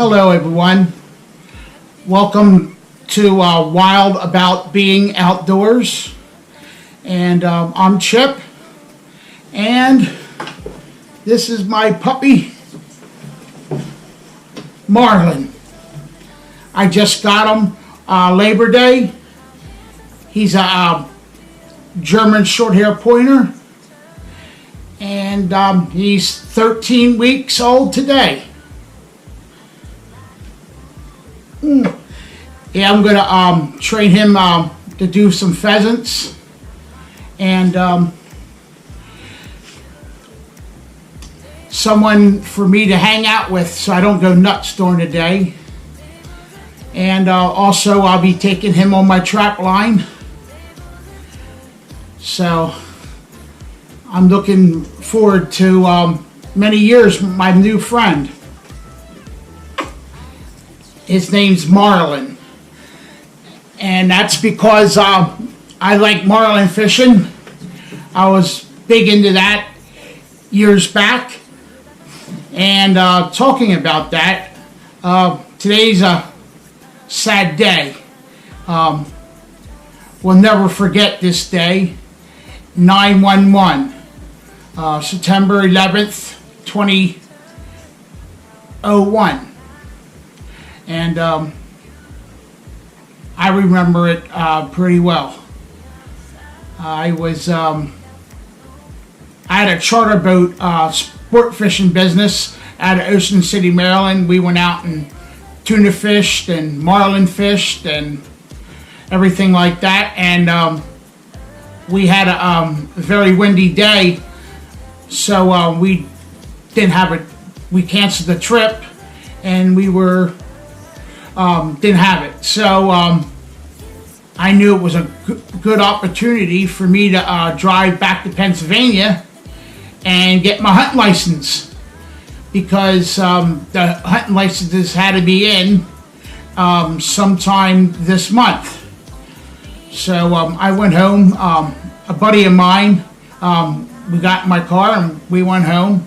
Hello, everyone. Welcome to Wild About Being Outdoors. And I'm Chip. And this is my puppy, Marlin. I just got him Labor Day. He's a German short-hair pointer. And he's 13 weeks old today. Yeah, I'm going to train him to do some pheasants. And someone for me to hang out with so I don't go nuts during the day. And also I'll be taking him on my trap line. So I'm looking forward to many years with my new friend. His name's Marlin. And that's because I like marlin fishing. I was big into that years back. And talking about that, today's a sad day. We'll never forget this day. 9/11, September 11th, 2001. And I remember it pretty well. I had a charter boat sport fishing business out of Ocean City, Maryland. We went out and tuna fished and marlin fished and everything like that. And we had a very windy day, so we canceled the trip, and we didn't have it. So I knew it was a good opportunity for me to drive back to Pennsylvania and get my hunting license, because the hunting licenses had to be in sometime this month. So I went home. A buddy of mine, we got in my car and we went home,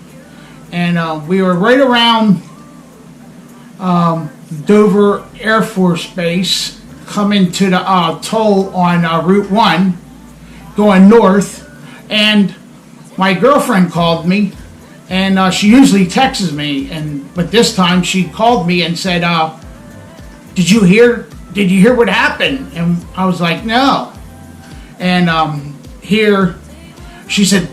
and we were right around Dover Air Force Base, coming to the toll on Route 1, going north. And my girlfriend called me, and she usually texts me, but this time she called me and said, did you hear what happened? And I was like, no. And here she said,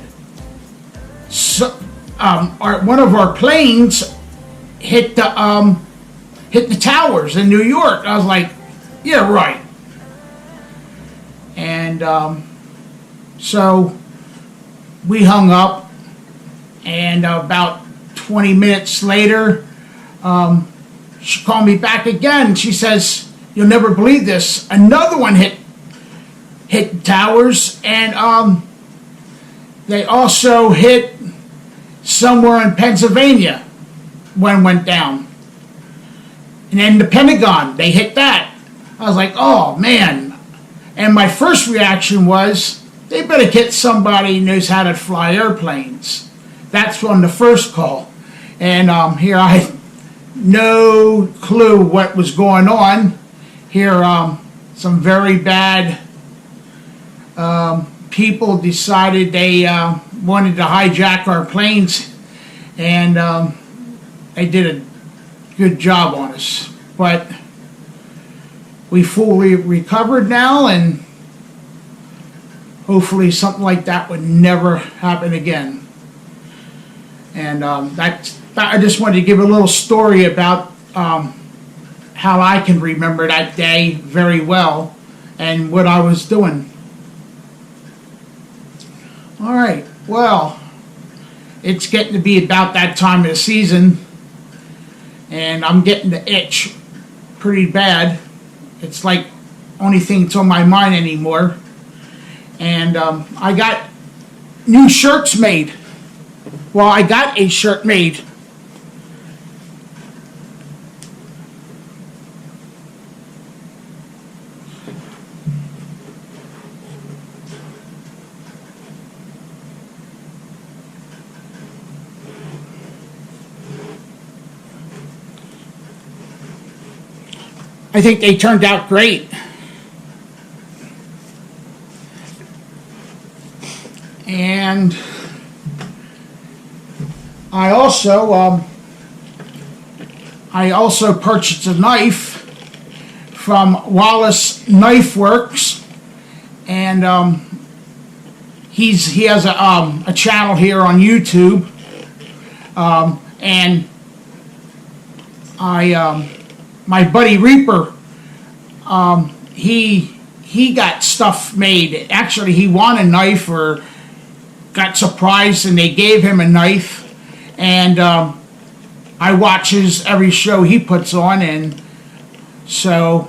one of our planes hit the towers in New York. I was like, yeah, right. And so we hung up, and about 20 minutes later, she called me back again. She says, you'll never believe this, another one hit the towers, and they also hit somewhere in Pennsylvania. One went down. And then the Pentagon, they hit that. I was like, oh man. And my first reaction was, they better get somebody who knows how to fly airplanes. That's on the first call. And here I had no clue what was going on. Here some very bad people decided they wanted to hijack our planes, and they did a good job on us. But we fully recovered now, and hopefully something like that would never happen again. And I just wanted to give a little story about how I can remember that day very well and what I was doing. All right, well, it's getting to be about that time of the season, and I'm getting the itch pretty bad. It's like only thing that's on my mind anymore. And I got new shirts made. Well, I got a shirt made. I think they turned out great. And I also purchased a knife from Wallace Knife Works, and he has a channel here on YouTube, and my buddy Reaper, he got stuff made. Actually, he won a knife or got surprised, and they gave him a knife, and I watch every show he puts on, and so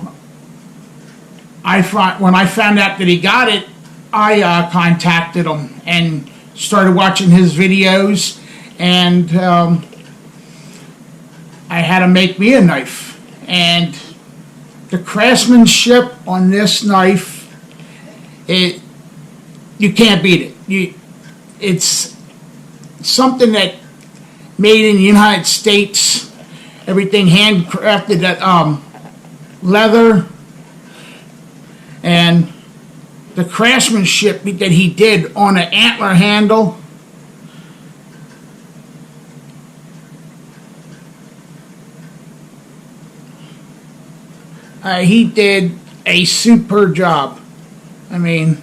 when I found out that he got it, I contacted him and started watching his videos, and I had him make me a knife. And the craftsmanship on this knife, you can't beat it. It's something that made in the United States, everything handcrafted, that leather, and the craftsmanship that he did on an antler handle. He did a superb job. I mean,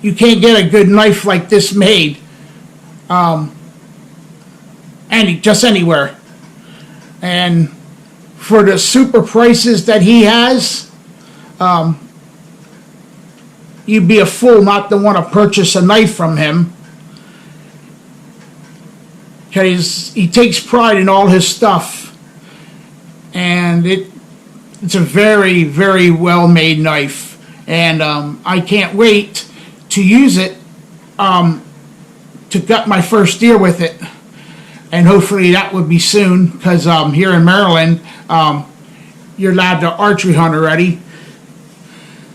you can't get a good knife like this made just anywhere. And for the super prices that he has, you'd be a fool not to want to purchase a knife from him, because he takes pride in all his stuff, and it's a very, very well made knife, and I can't wait to use it to gut my first deer with it, and hopefully that would be soon, because here in Maryland you're allowed to archery hunt already.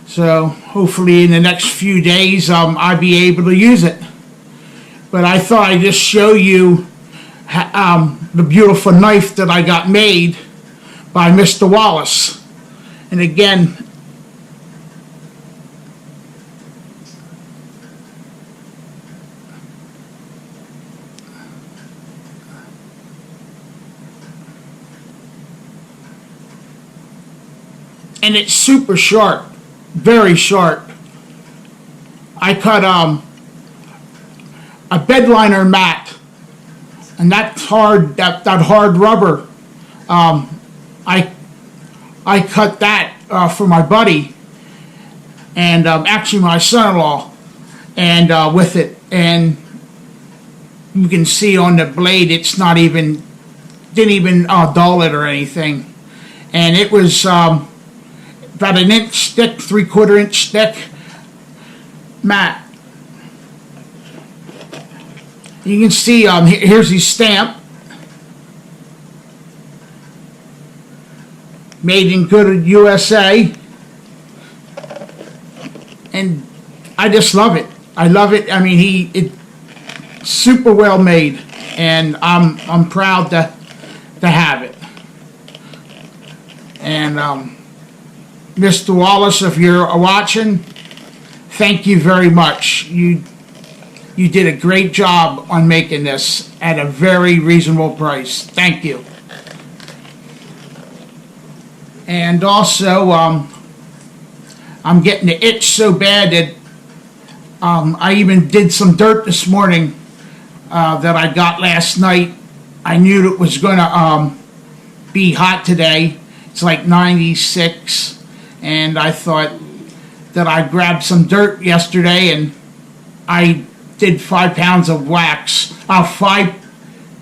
So hopefully in the next few days I'll be able to use it. But I thought I'd just show you the beautiful knife that I got made by Mr. Wallace. And again, and it's super sharp, very sharp. I cut a bed liner mat, and that's hard. That hard rubber. I cut that for my buddy, and actually my son-in-law, and with it, and you can see on the blade it's didn't even dull it or anything, and it was about an inch thick, 3/4 inch thick mat. You can see here's his stamp, made in good USA, and I just love it. I love it. I mean, it's super well made, and I'm proud to have it. And Mr. Wallace, if you're watching, thank you very much. You did a great job on making this at a very reasonable price. Thank you. And also, I'm getting the itch so bad that I even did some dirt this morning that I got last night. I knew it was going to be hot today. It's like 96. And I thought that I grabbed some dirt yesterday, and I did 5 pounds of wax, 5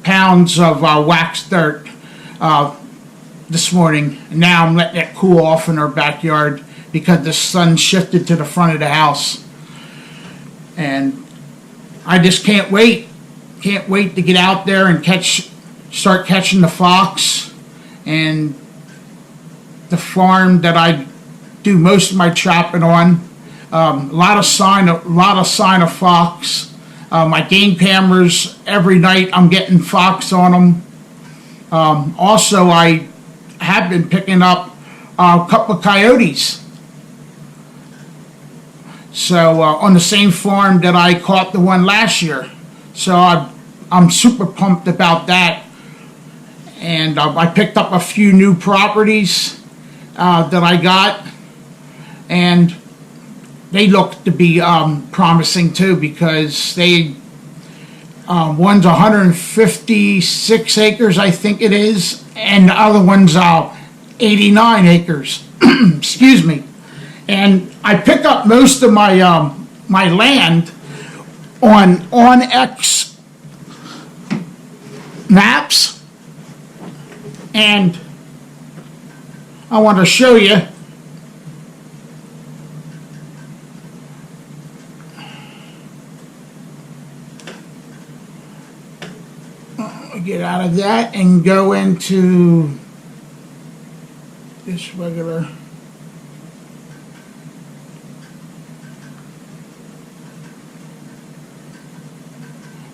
pounds of wax dirt this morning. And now I'm letting it cool off in our backyard because the sun shifted to the front of the house. And I just can't wait to get out there and start catching the fox. And the farm that I do most of my chopping on, a lot of sign of fox. My game cameras, every night I'm getting fox on them. Also, I have have been picking up a couple of coyotes. So on the same farm that I caught the one last year. So I'm super pumped about that. And I picked up a few new properties that I got, and they look to be promising too, because they one's 156 acres, I think it is, and the other one's 89 acres. Excuse me. And I pick up most of my my land on X maps, and I want to show you. Get out of that and go into this regular.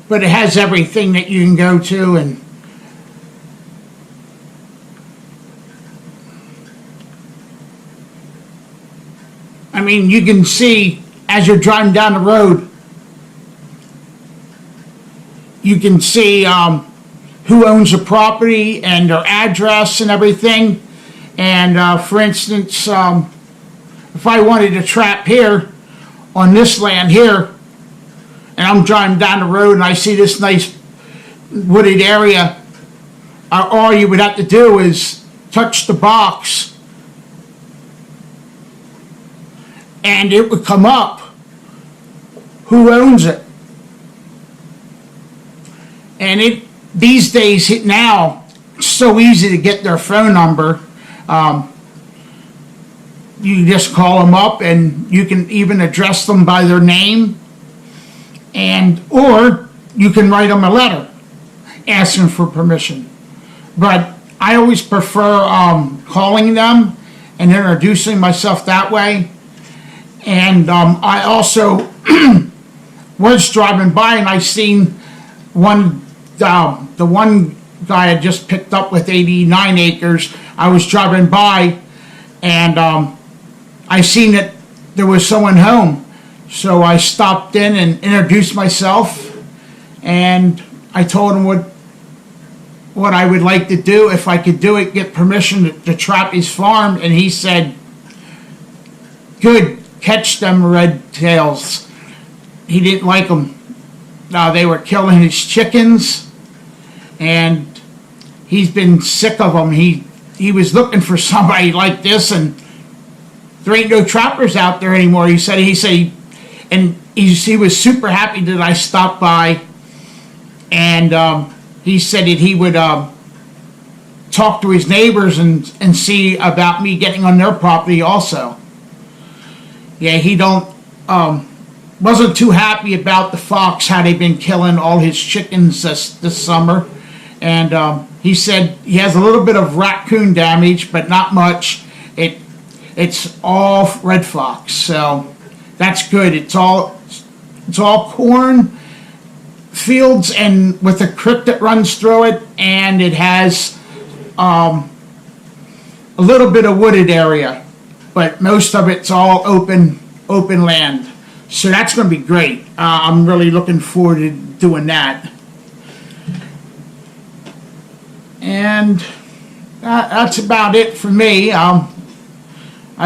But it has everything that you can go to, and I mean, you can see as you're driving down the road, you can see who owns the property and their address and everything. And for instance, if I wanted to trap here on this land here, and I'm driving down the road and I see this nice wooded area, all you would have to do is touch the box and it would come up who owns it. And these days now, it's so easy to get their phone number. You just call them up, and you can even address them by their name, or you can write them a letter asking for permission. But I always prefer calling them and introducing myself that way. And I also was driving by and I seen the one guy I just picked up with 89 acres. I was driving by and I seen that there was someone home. So I stopped in and introduced myself, and I told him what I would like to do, if I could do it, get permission to trap his farm. And he said, good, catch them red tails. He didn't like them. They were killing his chickens, and he's been sick of them. He was looking for somebody like this, and there ain't no trappers out there anymore. He said, and he was super happy that I stopped by, and he said that he would talk to his neighbors and see about me getting on their property also. Yeah, he wasn't too happy about the fox, how they've been killing all his chickens this summer. And he said he has a little bit of raccoon damage, but not much. It's all red fox, so that's good. It's all corn fields, and with a creek that runs through it, and it has a little bit of wooded area, but most of it's all open land. So that's going to be great. I'm really looking forward to doing that. And that's about it for me. I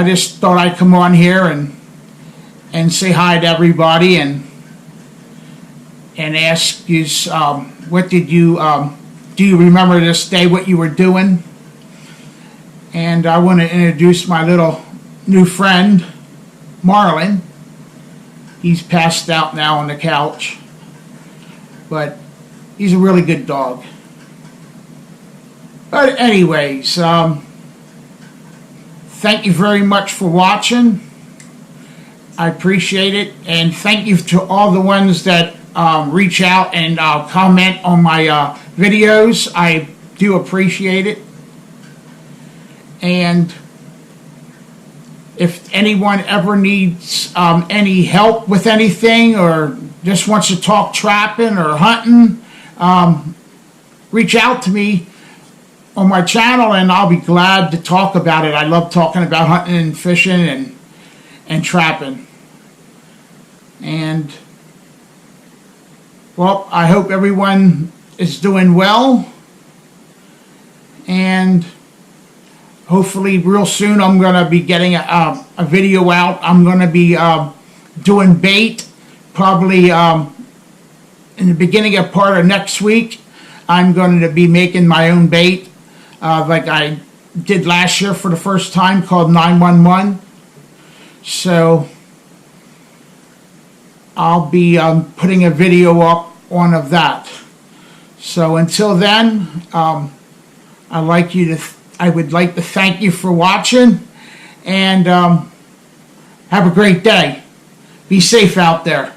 just thought I'd come on here and say hi to everybody and ask you, what did you do you remember this day, what you were doing? And I want to introduce my little new friend, Marlin. He's passed out now on the couch, but he's a really good dog. But anyways, thank you very much for watching. I appreciate it, and thank you to all the ones that reach out and comment on my videos. I do appreciate it. And if anyone ever needs any help with anything, or just wants to talk trapping or hunting, reach out to me. on my channel, and I'll be glad to talk about it. I love talking about hunting and fishing and trapping. And, well, I hope everyone is doing well. And hopefully real soon I'm going to be getting a video out. I'm going to be doing bait probably in the beginning of part of next week. I'm going to be making my own bait like I did last year for the first time, called 911. So I'll be putting a video up of that. So until then, I would like to thank you for watching, and have a great day. Be safe out there.